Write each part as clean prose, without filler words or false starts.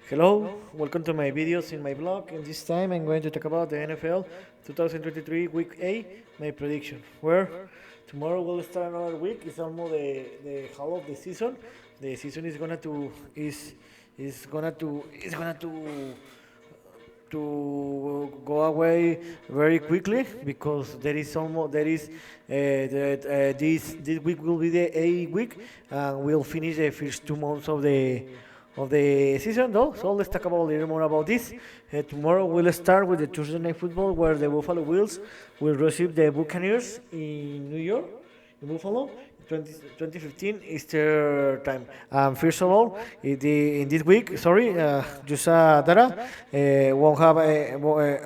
Hello, welcome to my videos in my blog. And this time I'm going to talk about the NFL 2023 Week A, my prediction. Where tomorrow will start another week. It's almost the half of the season. The season is gonna to go away very quickly because this week will be the A week and we'll finish the first 2 months of the season though. So let's talk about a little more about this. Tomorrow we'll start with the Thursday night football where the Buffalo Bills will receive the Buccaneers in New York, in Buffalo. 2015 Easter time. First of all, in this week, sorry, just data, won't have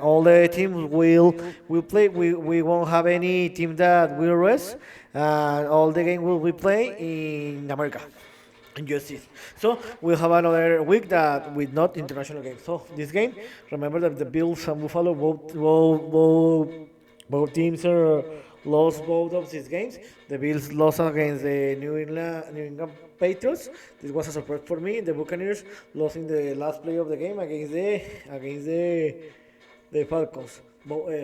all the teams will play. We won't have any team that will rest. All the game will be played in America. Just this. So we'll have another week that with not international games. So this game, remember that the Bills and Buffalo both teams are lost both of these games. The Bills lost against the New England Patriots. This was a surprise for me. The Buccaneers lost in the last play of the game against the Falcons.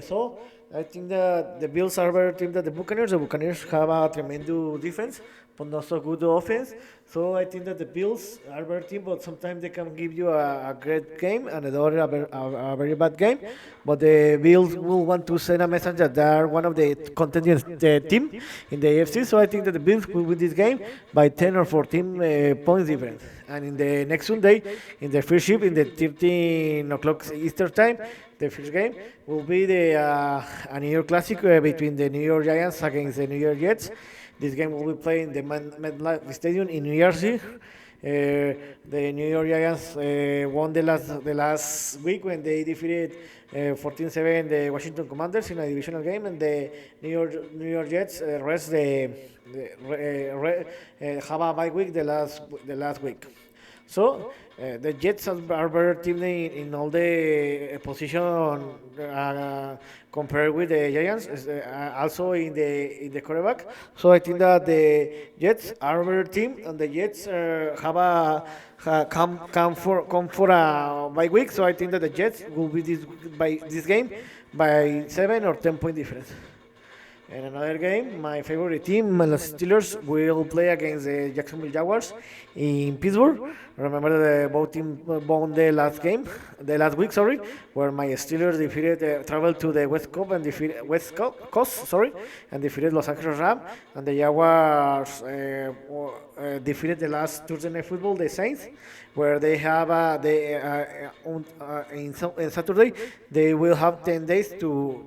So I think that the Bills are a better team than the Buccaneers. The Buccaneers have a tremendous defense, but not so good offense. So I think that the Bills are a better team, but sometimes they can give you a great game and another a very bad game. But the Bills will want to send a message that they are one of the contenders the team in the AFC. So I think that the Bills will win this game by 10 or 14 points difference. And in the next Sunday, in the first shift, in the 13 o'clock Easter time, the first game will be a New York Classic between the New York Giants against the New York Jets. This game will be played in the MetLife Stadium in New Jersey. The New York Giants won the last week when they defeated 14-7 the Washington Commanders in a divisional game, and the New York Jets have a bye week the last week. So the Jets are better team in all the position compared with the Giants, also in the quarterback. So I think that the Jets are a better team, and the Jets come for a bye week. So I think that the Jets will be this game by 7 or 10 point difference. In another game, my favorite team, the Steelers, will play against the Jacksonville Jaguars in Pittsburgh. Remember the both teams won the last week, sorry, where my Steelers traveled to the West Coast, sorry, and defeated Los Angeles Rams, and the Jaguars defeated the last Thursday night football, the Saints, where they have in Saturday they will have 10 days to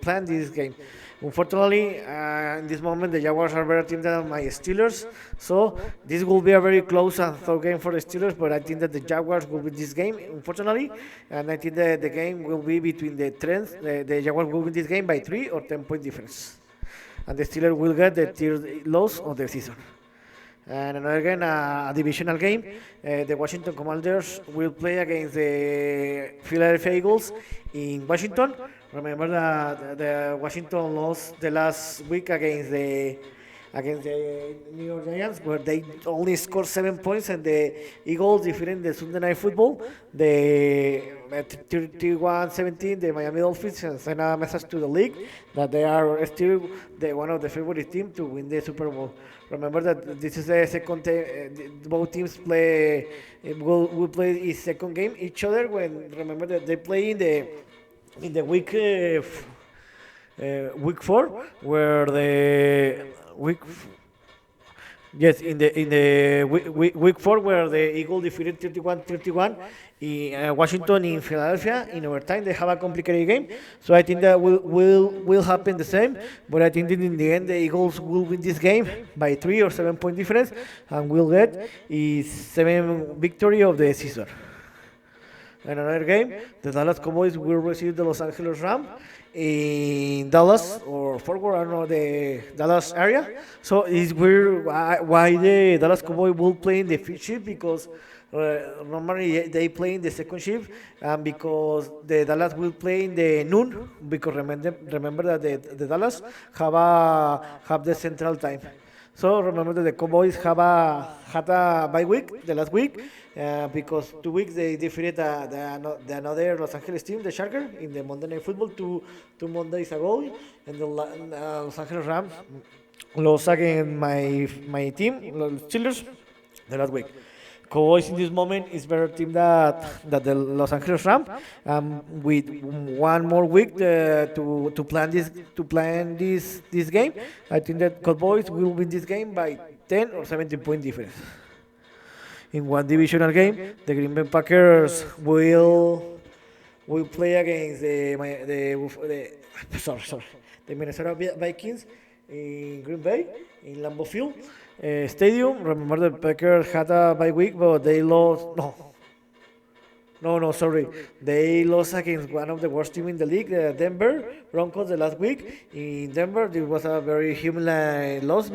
plan this game. Unfortunately, in this moment, the Jaguars are better team than my Steelers, so this will be a very close and tough game for the Steelers. But I think that the Jaguars will win this game, unfortunately, and I think that the game will be between the trends. The Jaguars will win this game by 3 or 10 point difference, and the Steelers will get the third loss of the season. And another game, a divisional game. The Washington Commanders will play against the Philadelphia Eagles in Washington. Remember that the Washington lost the last week against the New York Giants, where they only scored 7 points, and the Eagles defeated the Sunday Night Football, the 31-17, the Miami Dolphins, and sent a message to the league that they are still one of the favorite teams to win the Super Bowl. Remember that this is the second both teams will play a second game each other. When remember that they play in the week 4, where the week yes, in the week 4, where the Eagle defeated 31-31 in Washington in Philadelphia in overtime. They have a complicated game, so I think that will happen the same. But I think that in the end, the Eagles will win this game by 3 or 7 point difference, and will get his 7th victory of the season. In another game, the Dallas Cowboys will receive the Los Angeles Rams in Dallas or Fort Worth, I don't know, the Dallas area. So it's weird why the Dallas Cowboys will play in the fifth shift, because normally they play in the second shift, and because the Dallas will play in the noon, because remember that the Dallas have the central time. So remember that the Cowboys had a bye week the last week because 2 weeks they defeated the another Los Angeles team, the Chargers, in the Monday Night Football two Mondays ago, and the Los Angeles Rams lost against my team, Los Steelers, the last week. Cowboys in this moment is better team that the Los Angeles Rams. With one more week to plan this game, I think that Cowboys will win this game by 10 or 17 point difference. In one divisional game, the Green Bay Packers will play against the sorry the Minnesota Vikings in Green Bay in Lambeau Field Stadium. Remember the Packers had a bye week, but they lost. No, sorry. They lost against one of the worst teams in the league, the Denver Broncos, the last week. In Denver, it was a very humiliating loss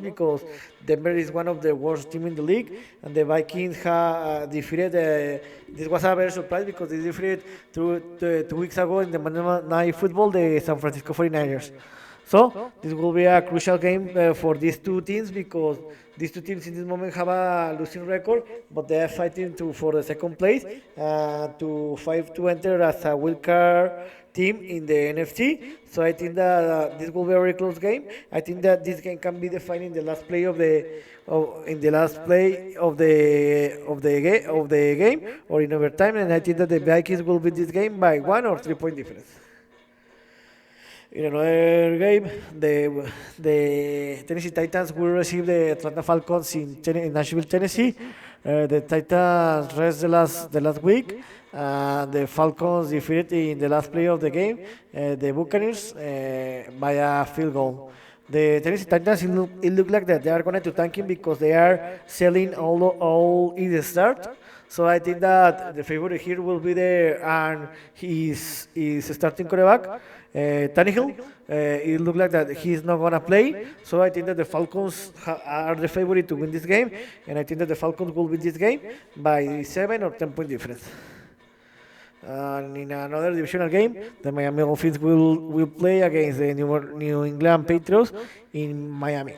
because Denver is one of the worst teams in the league, and the Vikings defeated. This was a very surprise because they defeated 2 weeks ago in the Monday Night Football the San Francisco 49ers. So this will be a crucial game for these two teams because these two teams in this moment have a losing record, but they are fighting for the second place to fight to enter as a wild card team in the NFC. So I think that this will be a very close game. I think that this game can be defined in the last play of the game or in overtime, and I think that the Vikings will win this game by 1 or 3 point difference. In another game, the Tennessee Titans will receive the Atlanta Falcons in Nashville, Tennessee. The Titans rest the last week. The Falcons defeated in the last play of the game the Buccaneers by a field goal. The Tennessee Titans, it look like that they are going to tanking because they are selling all in the start. So I think that the favorite here will be there and his starting quarterback, Tannehill. It looks like that he's not gonna play. So I think that the Falcons are the favorite to win this game, and I think that the Falcons will win this game by 7 or 10 point difference. And in another divisional game, the Miami Dolphins will play against the New England Patriots in Miami.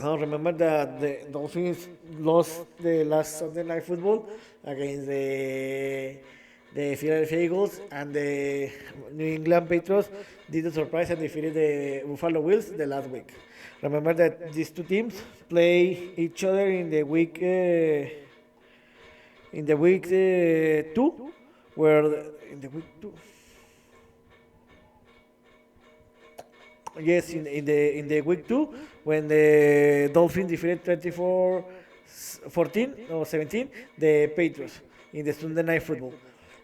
Now remember that the Dolphins lost the last Sunday Night Football against the Philadelphia Eagles, and the New England Patriots did a surprise and defeated the Buffalo Bills the last week. Remember that these two teams play each other in the week 2, where in the week 2. Yes, in the week 2, when the Dolphins defeated 24-14 or 17 the Patriots in the Sunday Night Football.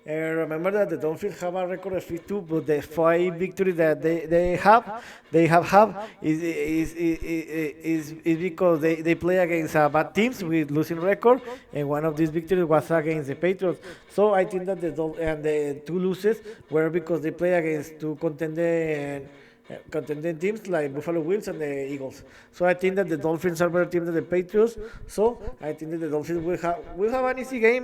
Remember that the Dolphins have a record of 52, but the 5 victories that they have is because they play against bad teams with losing record, and one of these victories was against the Patriots. So I think that the two losses were because they play against two contending teams like Buffalo Bills and the Eagles. So I think that the Dolphins are better team than the Patriots. So I think that the Dolphins will have an easy game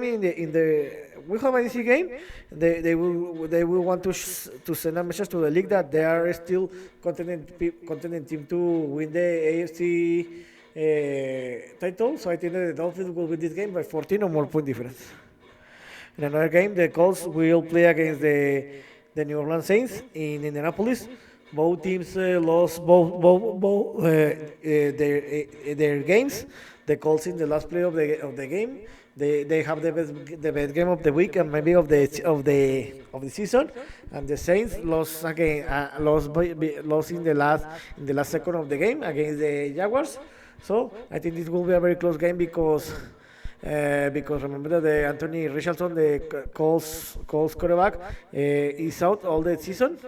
will have an easy game. They will want to send a message to the league that they are still contending team to win the AFC title. So I think that the Dolphins will win this game by 14 or more point difference. In another game, the Colts will play against the New Orleans Saints in Indianapolis. Both teams lost their games. The Colts in the last play of the game, they have the best game of the week and maybe of the season. And the Saints lost again, lost in the last second of the game against the Jaguars. So I think this will be a very close game because remember that the Anthony Richardson, the Colts quarterback, is out all the season.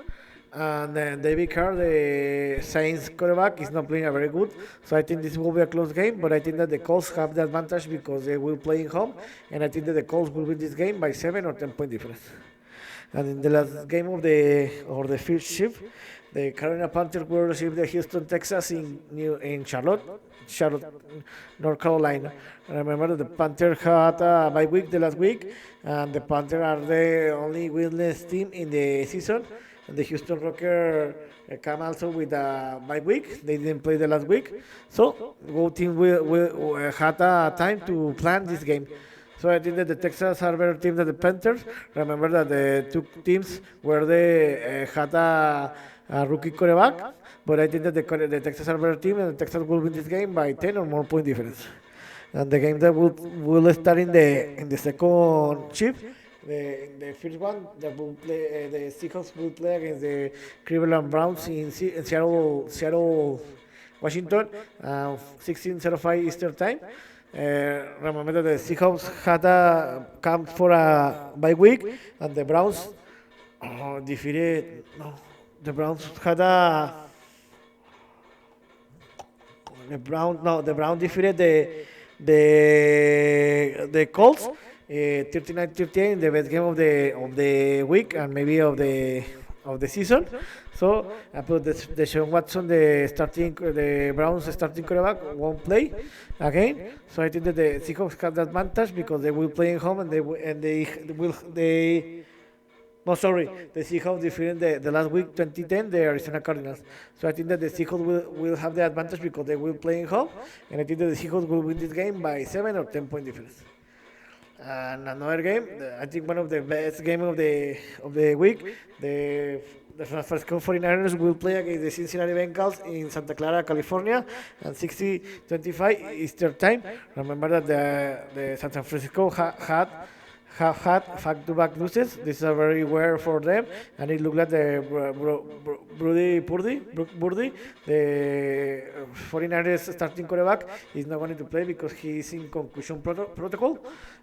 And then David Carr, the Saints quarterback, is not playing a very good. So I think this will be a close game, but I think that the Colts have the advantage because they will play in home, and I think that the Colts will win this game by 7 or 10 point difference. And in the last game of the first shift, the Carolina Panthers will receive the Houston Texans in Charlotte, North Carolina. And remember that the Panthers had a bye week the last week, and the Panthers are the only winless team in the season. And the Houston Rockers come also with a bye week. They didn't play the last week, so both teams will had a time to plan this game. So I think that the Texans are better team than the Panthers. Remember that the two teams where they had a rookie quarterback, but I think that the Texans are better team and the Texans will win this game by 10 or more point difference. And the game that will start in the second shift. In the first one, the Seahawks will play against the Cleveland Browns in Seattle, Washington, 16:05 Eastern Time. Remember that the Seahawks had a come for a bye week, and the Browns defeated. No, the Browns had a the Brown no the Brown defeated the Colts 39-38 in the best game of the week and maybe of the season. So I put the Sean Watson, the Browns starting quarterback, won't play again. So I think that the Seahawks have the advantage because they will play at home and they no, sorry, the Seahawks defeated the last week 2010 the Arizona Cardinals. So I think that the Seahawks will have the advantage because they will play at home, and I think that the Seahawks will win this game by 7 or 10 point difference. And another game, I think one of the best game of the week, the San Francisco 49ers will play against the Cincinnati Bengals in Santa Clara, California, at 60:25 Eastern Time. Remember that the San Francisco have had back-to-back losses. This is a very rare for them, and it looks like the Burdy, the 49ers starting quarterback, is not going to play because he is in concussion protocol.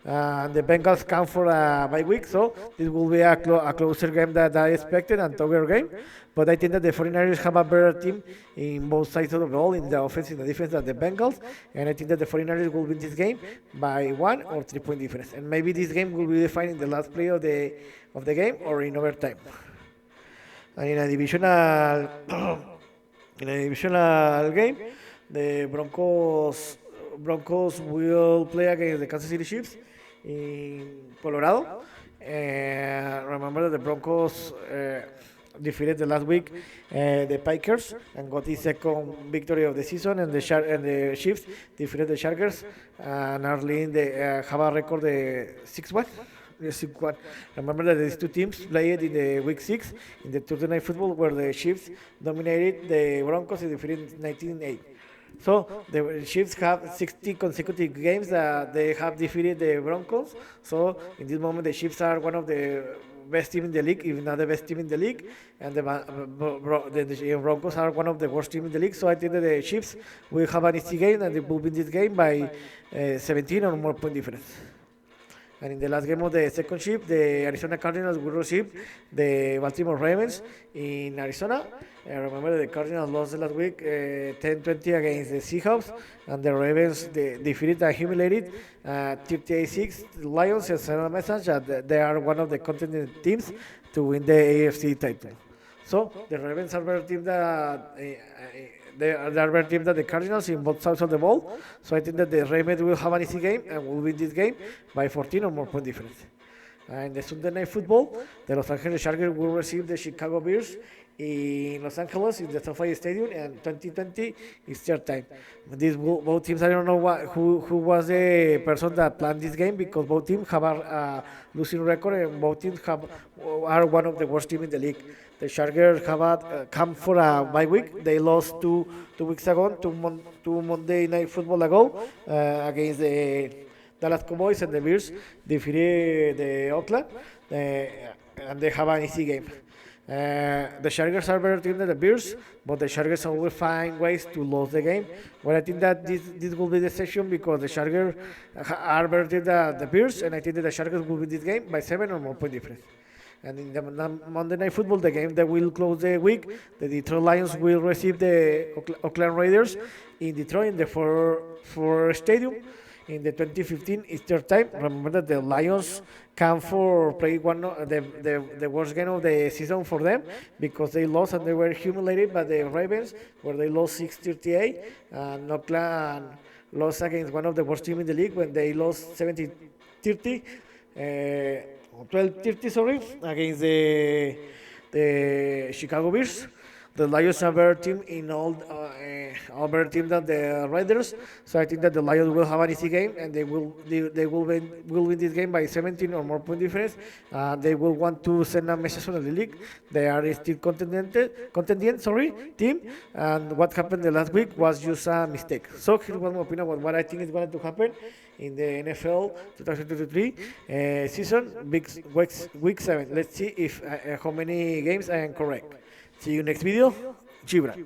And the Bengals come for a bye week, so this will be a closer game than I expected and tougher game. But I think that the 49ers have a better team in both sides of the ball, in the offense and the defense, than the Bengals. And I think that the 49ers will win this game by 1 or 3 point difference. And maybe this game will be defined in the last play of the game or in overtime. And in a divisional game, the Broncos will play against the Kansas City Chiefs in Colorado. Remember that the Broncos defeated the last week the Packers and got the second victory of the season, and the Chiefs defeated the Jaguars and are leading have a record 6-1. 6-1. Remember that these two teams played in the week 6 in the Thursday Night Football, where the Chiefs dominated the Broncos and defeated 19-8. So the Chiefs have 60 consecutive games that they have defeated the Broncos. So in this moment, the Chiefs are one of the best team in the league, if not the best team in the league, and the Broncos are one of the worst team in the league. So I think that the Chiefs will have an easy game and they will win this game by 17 or more point difference. And in the last game of the second shift, the Arizona Cardinals will receive the Baltimore Ravens in Arizona. Remember, the Cardinals lost last week 10-20 against the Seahawks, and the Ravens defeated and humiliated 38-6 the Lions, and sent a message that they are one of the contending teams to win the AFC title. So the Ravens are better team they are better team than the Cardinals in both sides of the ball. So I think that the Ravens will have an easy game and will win this game by 14 or more point difference. In the Sunday Night Football, the Los Angeles Chargers will receive the Chicago Bears in Los Angeles in the SoFi Stadium, and 2020 is their time. Both teams, I don't know who was the person that planned this game, because both teams have a losing record and both teams are one of the worst teams in the league. The Chargers have come for a bye week. They lost two weeks ago, two Monday Night Football ago against the Dallas Cowboys, and the Bears defeated the Oakland, and they have an easy game. The Chargers are better team than the Bears, but the Chargers will find ways to lose the game. But I think that this will be the session, because the Chargers are better team than the Bears, and I think that the Chargers will win this game by 7 or more point difference. And in the Monday Night Football, the game that will close the week, the Detroit Lions will receive the Oakland Raiders in Detroit in the Ford Stadium in the 2015 Easter time. Remember that the Lions come for play one of the worst game of the season for them, because they lost and they were humiliated by the Ravens, where they lost 6-38, and Oakland lost against one of the worst teams in the league when they lost 70-30. 12-30, sorry, against the Chicago Bears. The Lions are better team in all better team than the Raiders. So I think that the Lions will have an easy game, and they will win this game by 17 or more point difference. They will want to send a message to the league. They are still contendent, sorry, team. And what happened the last week was just a mistake. So here's one more opinion about what I think is going to happen in the NFL 2023 season, week 7. Let's see if how many games I am correct. See you next video. Gibran.